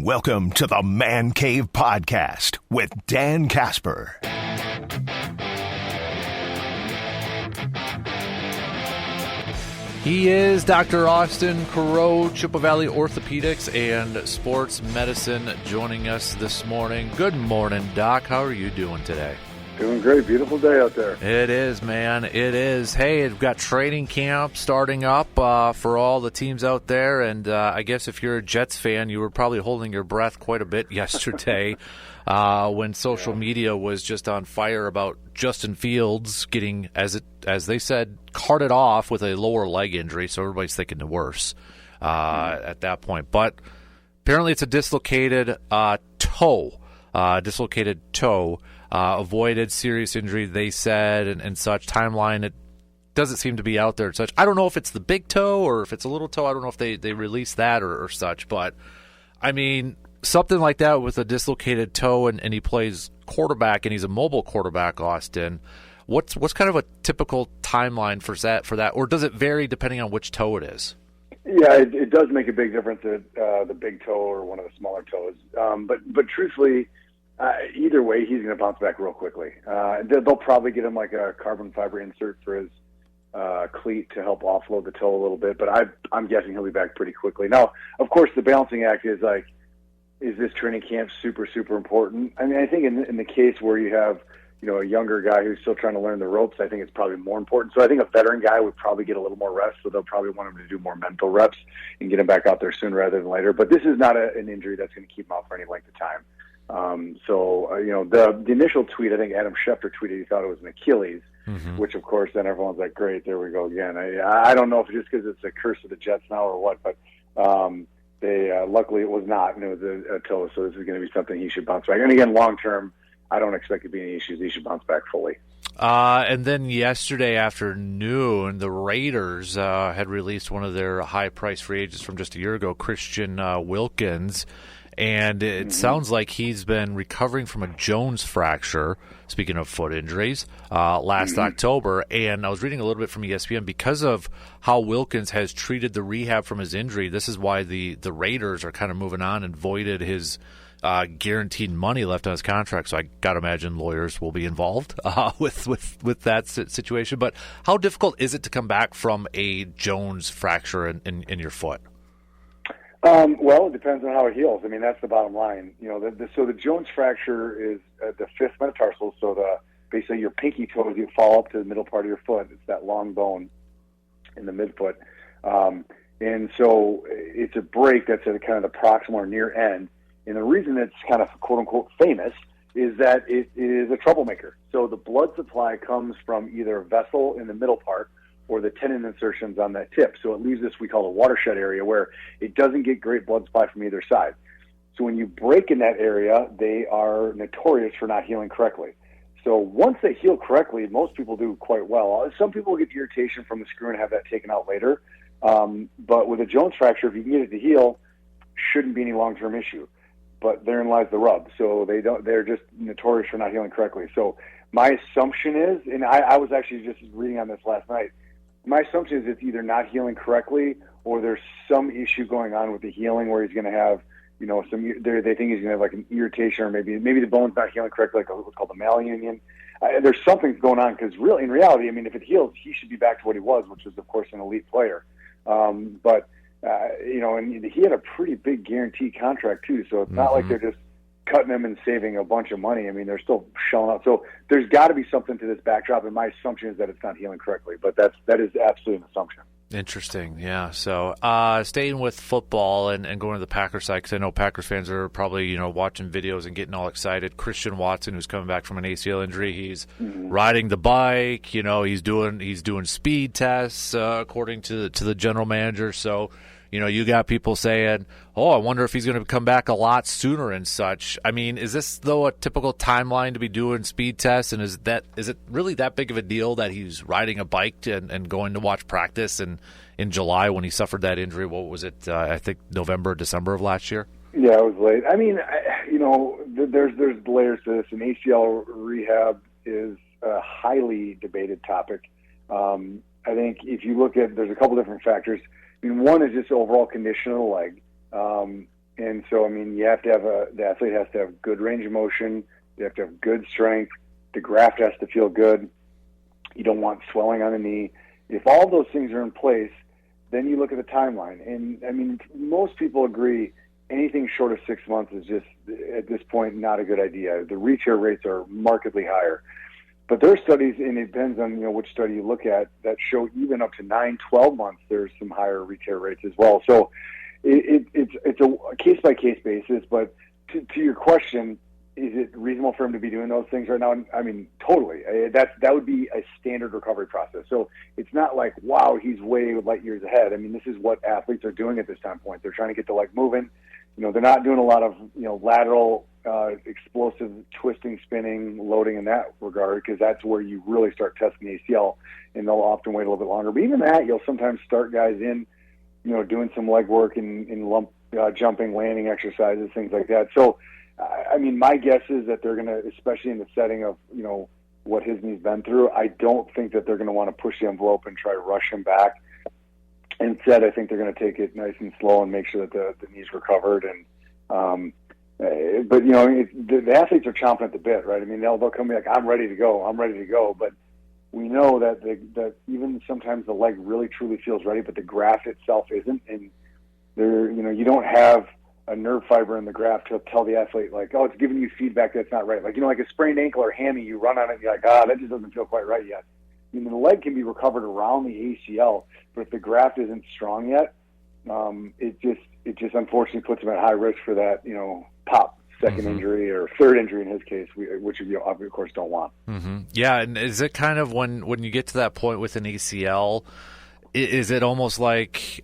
Welcome to the Man Cave Podcast with Dan Casper. He is Dr. Austin Carreau, Chippewa Valley Orthopedics and Sports Medicine, joining us this morning. Good morning, Doc. How are you doing today? Doing great. Beautiful day out there. It is, man. It is. Hey, we've got training camp starting up for all the teams out there, and I guess if you're a Jets fan, you were probably holding your breath quite a bit yesterday when social media was just on fire about Justin Fields getting, as they said, carted off with a lower leg injury, so everybody's thinking the worst at that point. But apparently it's a dislocated toe. Avoided serious injury, they said, and such. Timeline, it doesn't seem to be out there and such. I don't know if it's the big toe or if it's a little toe. I don't know if they released that or such. But, I mean, something like that with a dislocated toe and he plays quarterback and he's a mobile quarterback, Austin. What's kind of a typical timeline for that? Or does it vary depending on which toe it is? Yeah, it does make a big difference at the big toe or one of the smaller toes. But truthfully, either way, he's going to bounce back real quickly. They'll probably get him like a carbon fiber insert for his cleat to help offload the toe a little bit, but I'm guessing he'll be back pretty quickly. Now, of course, the balancing act is like, is this training camp super, super important? I mean, I think in the case where you have, a younger guy who's still trying to learn the ropes, I think it's probably more important. So I think a veteran guy would probably get a little more rest, so they'll probably want him to do more mental reps and get him back out there sooner rather than later. But this is not an injury that's going to keep him out for any length of time. The initial tweet, I think Adam Schefter tweeted he thought it was an Achilles, which of course then everyone's like, great, there we go again. I don't know if it's just because it's a curse of the Jets now or what, but luckily it was not, and it was a toe, so this is going to be something he should bounce back. And again, long term, I don't expect to be any issues. He should bounce back fully. And then yesterday afternoon, the Raiders had released one of their high-priced free agents from just a year ago, Christian Wilkins. And it sounds like he's been recovering from a Jones fracture, speaking of foot injuries, last October. And I was reading a little bit from ESPN, because of how Wilkins has treated the rehab from his injury, this is why the Raiders are kind of moving on and voided his guaranteed money left on his contract. So I got to imagine lawyers will be involved with that situation. But how difficult is it to come back from a Jones fracture in your foot? Well, it depends on how it heals. I mean, that's the bottom line. So the Jones fracture is the fifth metatarsal. So basically your pinky toes, you fall up to the middle part of your foot. It's that long bone in the midfoot. And so it's a break that's at kind of the proximal or near end. And the reason it's kind of quote unquote famous is that it is a troublemaker. So the blood supply comes from either a vessel in the middle part or the tendon insertions on that tip. So it leaves this, we call a watershed area, where it doesn't get great blood supply from either side. So when you break in that area, they are notorious for not healing correctly. So once they heal correctly, most people do quite well. Some people get irritation from the screw and have that taken out later. But with a Jones fracture, if you can get it to heal, shouldn't be any long-term issue. But therein lies the rub. So they're just notorious for not healing correctly. So my assumption is, and I was actually just reading on this last night, my assumption is it's either not healing correctly or there's some issue going on with the healing where he's going to have, they think he's going to have like an irritation, or maybe the bone's not healing correctly, like what's called the malunion. There's something going on, because really, in reality, I mean, if it heals, he should be back to what he was, which is, of course, an elite player. And he had a pretty big guaranteed contract too, so it's not like they're just cutting him and saving a bunch of money. I mean, they're still shelling out. So there's got to be something to this backdrop, and my assumption is that it's not healing correctly. But that is absolutely an assumption. Interesting, yeah. So staying with football and going to the Packers side, because I know Packers fans are probably watching videos and getting all excited. Christian Watson, who's coming back from an ACL injury, he's riding the bike. He's doing speed tests according to the general manager. So you got people saying, oh, I wonder if he's going to come back a lot sooner and such. I mean, is this, though, a typical timeline to be doing speed tests? And is it really that big of a deal that he's riding a bike and going to watch practice in July when he suffered that injury? What was it, I think November, December of last year? Yeah, it was late. I mean, there's layers to this. An ACL rehab is a highly debated topic. I think if you look at, there's a couple different factors. I mean, one is just overall condition of the leg. And so, I mean, you have to have the athlete has to have good range of motion. They have to have good strength. The graft has to feel good. You don't want swelling on the knee. If all those things are in place, then you look at the timeline. And, I mean, most people agree anything short of 6 months is just, at this point, not a good idea. The re-tear rates are markedly higher. But there are studies, and it depends on which study you look at, that show even up to 9, 12 months there's some higher re-tear rates as well. So it's a case-by-case basis. But to your question, is it reasonable for him to be doing those things right now? I mean, totally. That would be a standard recovery process. So it's not like, wow, he's way light years ahead. I mean, this is what athletes are doing at this time point. They're trying to get the leg moving. They're not doing a lot of lateral explosive twisting, spinning, loading in that regard, because that's where you really start testing the ACL, and they'll often wait a little bit longer. But even that, you'll sometimes start guys in, doing some leg work in lump jumping, landing exercises, things like that. So, I mean, my guess is that they're going to, especially in the setting of, what his knee's been through, I don't think that they're going to want to push the envelope and try to rush him back. Instead, I think they're going to take it nice and slow and make sure that the knee's recovered. And but the athletes are chomping at the bit, right? I mean, they'll come be like, I'm ready to go. But we know that that even sometimes the leg really truly feels ready, but the graft itself isn't. And there, you don't have a nerve fiber in the graft to tell the athlete like, oh, it's giving you feedback that's not right. Like like a sprained ankle or hammy, you run on it and you're like, that just doesn't feel quite right yet. I mean, the leg can be recovered around the ACL, but if the graft isn't strong yet, it just unfortunately puts him at high risk for that, pop second injury or third injury in his case, which you of course don't want. Mm-hmm. Yeah, and is it kind of when you get to that point with an ACL, is it almost like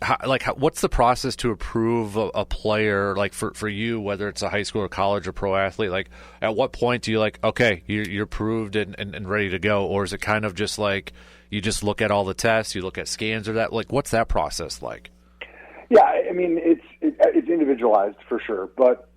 what's the process to approve a player, like for you, whether it's a high school or college or pro athlete? Like, at what point do you okay, you're approved and ready to go? Or is it kind of just like you just look at all the tests, you look at scans or that? Like, what's that process like? Yeah, I mean, it's individualized for sure. But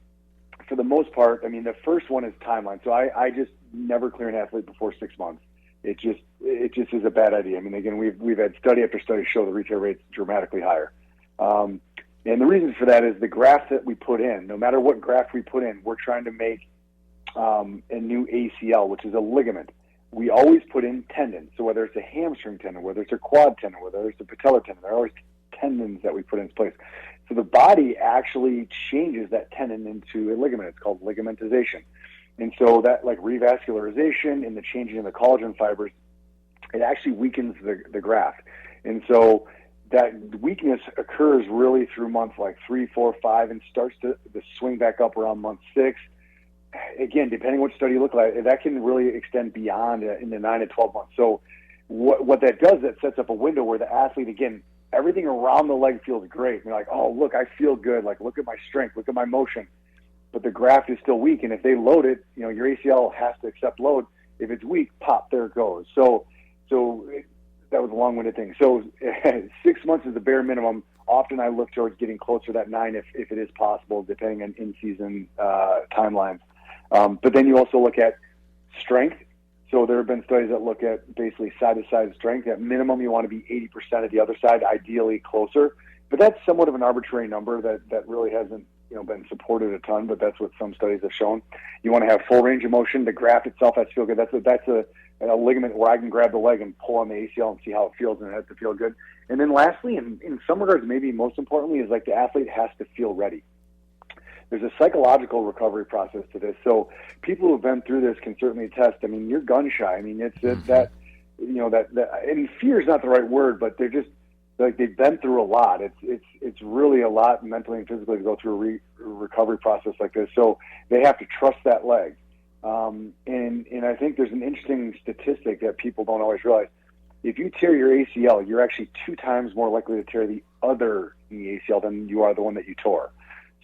for the most part, I mean, the first one is timeline. So I just never clear an athlete before 6 months. It just is a bad idea. I mean, again, we've had study after study show the re-tear rates dramatically higher. And the reason for that is the graft that we put in, no matter what graft we put in, we're trying to make a new ACL, which is a ligament. We always put in tendons. So whether it's a hamstring tendon, whether it's a quad tendon, whether it's a patellar tendon, there are always tendons that we put in place. So the body actually changes that tendon into a ligament. It's called ligamentization. And so that, like revascularization and the changing of the collagen fibers, it actually weakens the graft. And so that weakness occurs really through months like 3, 4, 5, and starts to swing back up around month 6. Again, depending what study you look at, that can really extend beyond in the 9 to 12 months. So what that does, that sets up a window where the athlete, again, everything around the leg feels great. They're like, oh, look, I feel good. Like, look at my strength, look at my motion. But the graft is still weak, and if they load it, your ACL has to accept load. If it's weak, pop, there it goes. So that was a long-winded thing. So 6 months is the bare minimum. Often I look towards getting closer to that 9 if it is possible, depending on in-season timelines. But then you also look at strength. So there have been studies that look at basically side-to-side strength. At minimum, you want to be 80% of the other side, ideally closer. But that's somewhat of an arbitrary number that really hasn't been supported a ton, but that's what some studies have shown. You want to have full range of motion. The graft itself has to feel good. That's a ligament where I can grab the leg and pull on the ACL and see how it feels, and it has to feel good. And then lastly, in some regards, maybe most importantly, is like the athlete has to feel ready. There's a psychological recovery process to this. So people who've been through this can certainly attest. I mean, you're gun shy. I mean, it's that and fear is not the right word, but they're just like they've been through a lot. It's really a lot mentally and physically to go through a recovery process like this. So they have to trust that leg. And I think there's an interesting statistic that people don't always realize. If you tear your ACL, you're actually 2 times more likely to tear the other knee ACL than you are the one that you tore.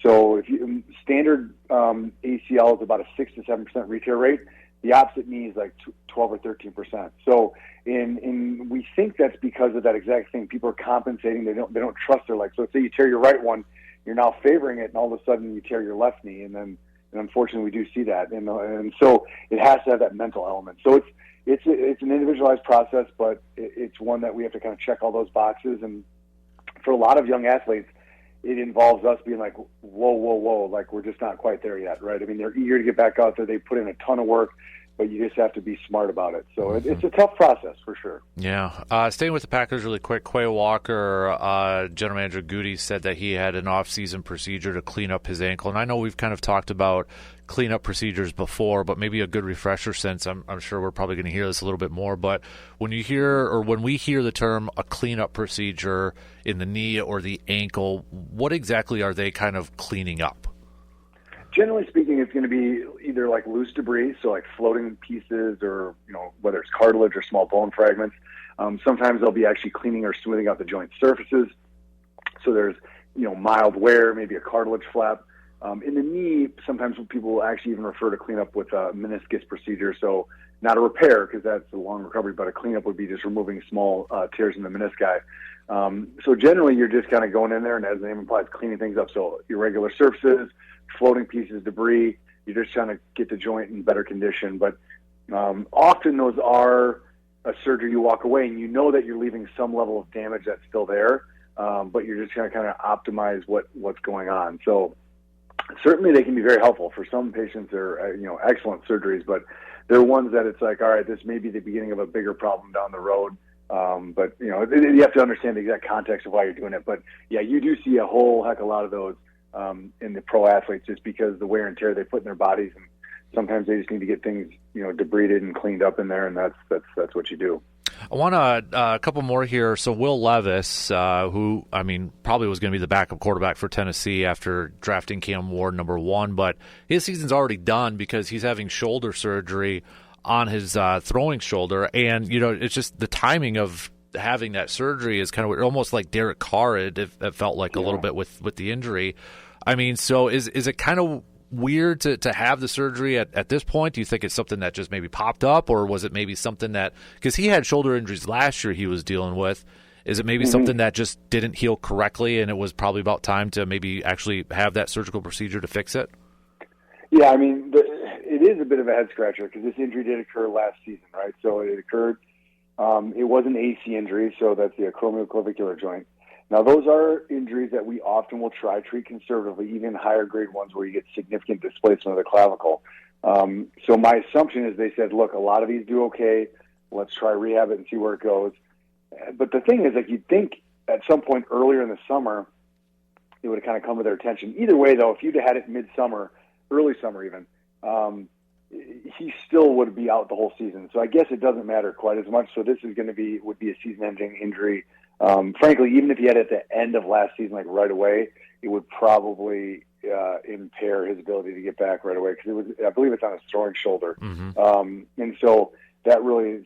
So if you standard ACL is about a 6 to 7% re-tear rate, the opposite knee is like 12 or 13%. So in we think that's because of that exact thing. People are compensating. They don't trust their leg. So say you tear your right one, you're now favoring it, and all of a sudden you tear your left knee, and unfortunately we do see that. And so it has to have that mental element. So it's an individualized process, but it's one that we have to kind of check all those boxes. And for a lot of young athletes, it involves us being like, whoa, like we're just not quite there yet, right? I mean, they're eager to get back out there. They put in a ton of work, but you just have to be smart about it. So it's a tough process for sure. Yeah. Staying with the Packers really quick, Quay Walker, General Manager Goody said that he had an off-season procedure to clean up his ankle. And I know we've kind of talked about cleanup procedures before, but maybe a good refresher since I'm sure we're probably going to hear this a little bit more. But when we hear the term a cleanup procedure in the knee or the ankle, what exactly are they kind of cleaning up? Generally speaking, it's going to be either like loose debris, so like floating pieces, or whether it's cartilage or small bone fragments. Sometimes they'll be actually cleaning or smoothing out the joint surfaces. So there's mild wear, maybe a cartilage flap. In the knee, sometimes people will actually even refer to cleanup with a meniscus procedure. So not a repair, because that's a long recovery, but a cleanup would be just removing small tears in the menisci. So generally, you're just kind of going in there, and as the name implies, cleaning things up. So irregular surfaces, floating pieces, debris, you're just trying to get the joint in better condition. But often those are a surgery you walk away, and you know that you're leaving some level of damage that's still there, but you're just going to kind of optimize what's going on. So certainly they can be very helpful. For some patients, they're excellent surgeries, but they're ones that it's like, all right, this may be the beginning of a bigger problem down the road. But you have to understand the exact context of why you're doing it. But yeah, you do see a whole heck of a lot of those in the pro athletes, just because the wear and tear they put in their bodies, and sometimes they just need to get things debrided and cleaned up in there, and that's what you do. I want a couple more here. So Will Levis, who probably was going to be the backup quarterback for Tennessee after drafting Cam Ward number 1, but his season's already done because he's having shoulder surgery on his throwing shoulder, and it's just the timing of having that surgery is kind of almost like Derek Carr. It felt like a little bit with the injury. So is it kind of weird to have the surgery at this point? Do you think it's something that just maybe popped up, or was it maybe something that, because he had shoulder injuries last year he was dealing with, is it maybe something that just didn't heal correctly and it was probably about time to maybe actually have that surgical procedure to fix it? Yeah, it is a bit of a head scratcher because this injury did occur last season, right? So it occurred, it was an AC injury, so that's the acromioclavicular joint. Now, those are injuries that we often will treat conservatively, even higher grade ones where you get significant displacement of the clavicle. So my assumption is they said, look, a lot of these do okay. Let's try rehab it and see where it goes. But the thing is, you'd think at some point earlier in the summer, it would have kind of come to their attention. Either way, though, if you'd have had it midsummer, early summer even, he still would be out the whole season. So I guess it doesn't matter quite as much. So this is would be a season-ending injury. Frankly, even if he had it at the end of last season, like right away, it would probably impair his ability to get back right away, because I believe it's on his throwing shoulder. And so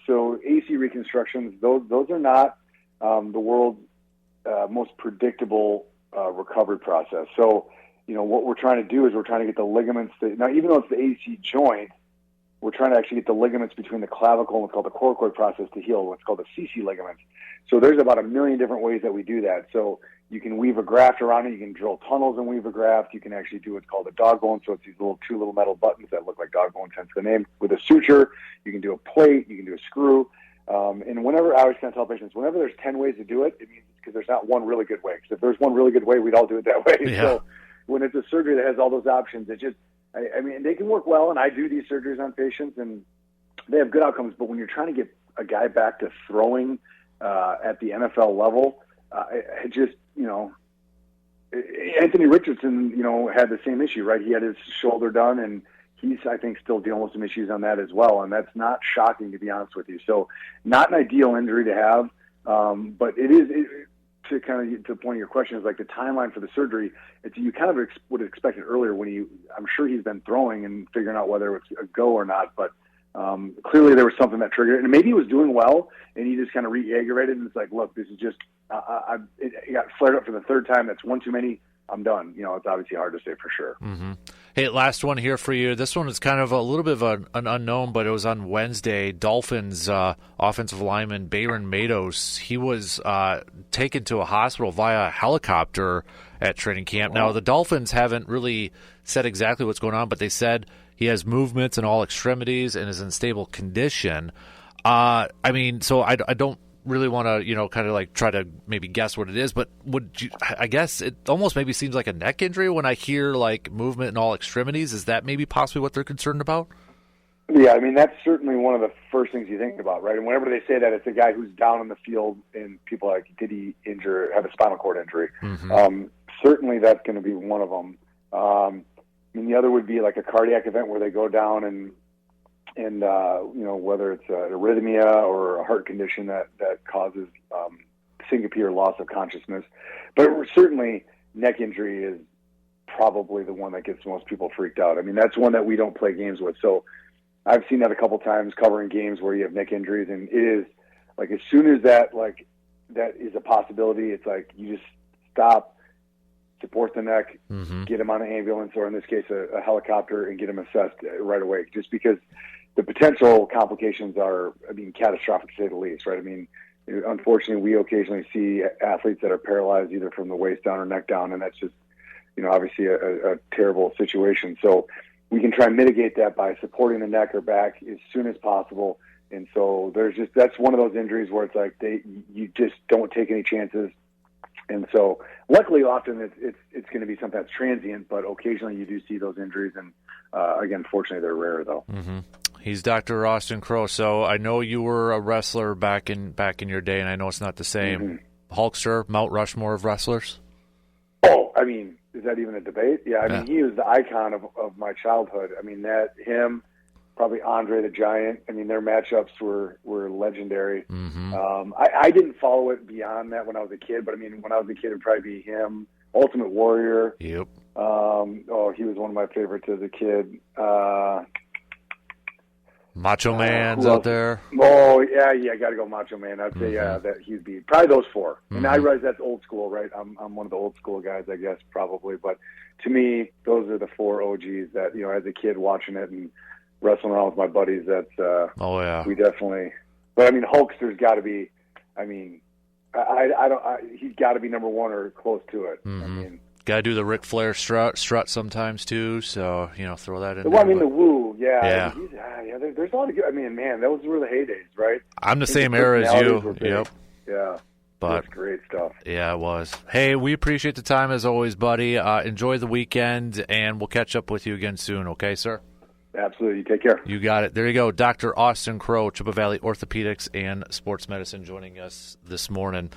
so AC reconstructions, those are not the world's most predictable recovery process. So, what we're trying to do is we're trying to get the ligaments now, even though it's the AC joint, we're trying to actually get the ligaments between the clavicle and what's called the coracoid process to heal, what's called the CC ligaments. So there's about 1 million different ways that we do that. So you can weave a graft around it. You can drill tunnels and weave a graft. You can actually do what's called a dog bone. So it's these two little metal buttons that look like dog bone, hence the name. With a suture, you can do a plate. You can do a screw. And whenever I always kind of tell patients, whenever there's 10 ways to do it, it means because there's not one really good way. Because if there's one really good way, we'd all do it that way. Yeah. So when it's a surgery that has all those options, it just, they can work well, and I do these surgeries on patients, and they have good outcomes. But when you're trying to get a guy back to throwing at the NFL level, it just, Anthony Richardson, had the same issue, right? He had his shoulder done, and he's, I think, still dealing with some issues on that as well, and that's not shocking, to be honest with you. So not an ideal injury to have, but it is, to kind of to the point of your question, is like the timeline for the surgery. You kind of would have expected earlier I'm sure he's been throwing and figuring out whether it's a go or not, but clearly there was something that triggered it. And maybe he was doing well and he just kind of re-aggravated, and it's like, look, this is just, it got flared up for the third time. That's one too many. I'm done. It's obviously hard to say for sure. Mm-hmm. Hey, last one here for you. This one is kind of a little bit of an unknown, but it was on Wednesday. Dolphins offensive lineman Bayron Matos, he was taken to a hospital via helicopter at training camp. Now, the Dolphins haven't really said exactly what's going on, but they said he has movements in all extremities and is in stable condition. So I don't really want to, kind of like try to maybe guess what it is, but I guess it almost maybe seems like a neck injury when I hear like movement in all extremities. Is that maybe possibly what they're concerned about? Yeah, I mean, that's certainly one of the first things you think about, right? And whenever they say that, it's a guy who's down in the field, and people are like, did he have a spinal cord injury? Mm-hmm. Certainly that's going to be one of them. I mean, the other would be like a cardiac event where they go down and whether it's an arrhythmia or a heart condition that causes syncope or loss of consciousness. But certainly neck injury is probably the one that gets most people freaked out. I mean, that's one that we don't play games with. So I've seen that a couple times covering games where you have neck injuries, and it is like as soon as that is a possibility, it's like you just stop, support the neck, mm-hmm. get him on an ambulance, or in this case a helicopter, and get him assessed right away, just because the potential complications are, catastrophic to say the least, right? I mean, unfortunately, we occasionally see athletes that are paralyzed either from the waist down or neck down, and that's just, obviously a terrible situation. So we can try and mitigate that by supporting the neck or back as soon as possible. And so that's one of those injuries where it's like you just don't take any chances. And so luckily often it's going to be something that's transient, but occasionally you do see those injuries. And again, fortunately they're rare though. Mm-hmm. He's Dr. Austin Crowe. So I know you were a wrestler back in your day, and I know it's not the same. Mm-hmm. Hulkster, Mount Rushmore of wrestlers? Oh, I mean, is that even a debate? Yeah, I mean, he was the icon of my childhood. I mean, him, probably Andre the Giant. I mean, their matchups were legendary. Mm-hmm. I didn't follow it beyond that when I was a kid, but I mean, when I was a kid, it'd probably be him. Ultimate Warrior. Yep. He was one of my favorites as a kid. Macho Man's out there. Oh, yeah, I got to go Macho Man. I'd say, that he'd be probably those four. Mm-hmm. And I realize that's old school, right? I'm one of the old school guys, I guess, probably. But to me, those are the four OGs that, as a kid watching it and wrestling around with my buddies, that's, we definitely, but I mean, Hulkster's got to be, I mean, he's got to be number one or close to it. Mm-hmm. I mean, got to do the Ric Flair strut sometimes too, so throw that in. Well, there, the woo, yeah. There's a lot of good. I mean, man, those were the heydays, right? I'm the same era as you. Yep. Yeah. But that's great stuff. Yeah, it was. Hey, we appreciate the time as always, buddy. Enjoy the weekend, and we'll catch up with you again soon. Okay, sir? Absolutely. Take care. You got it. There you go. Dr. Austin Crowe, Chippewa Valley Orthopedics and Sports Medicine, joining us this morning.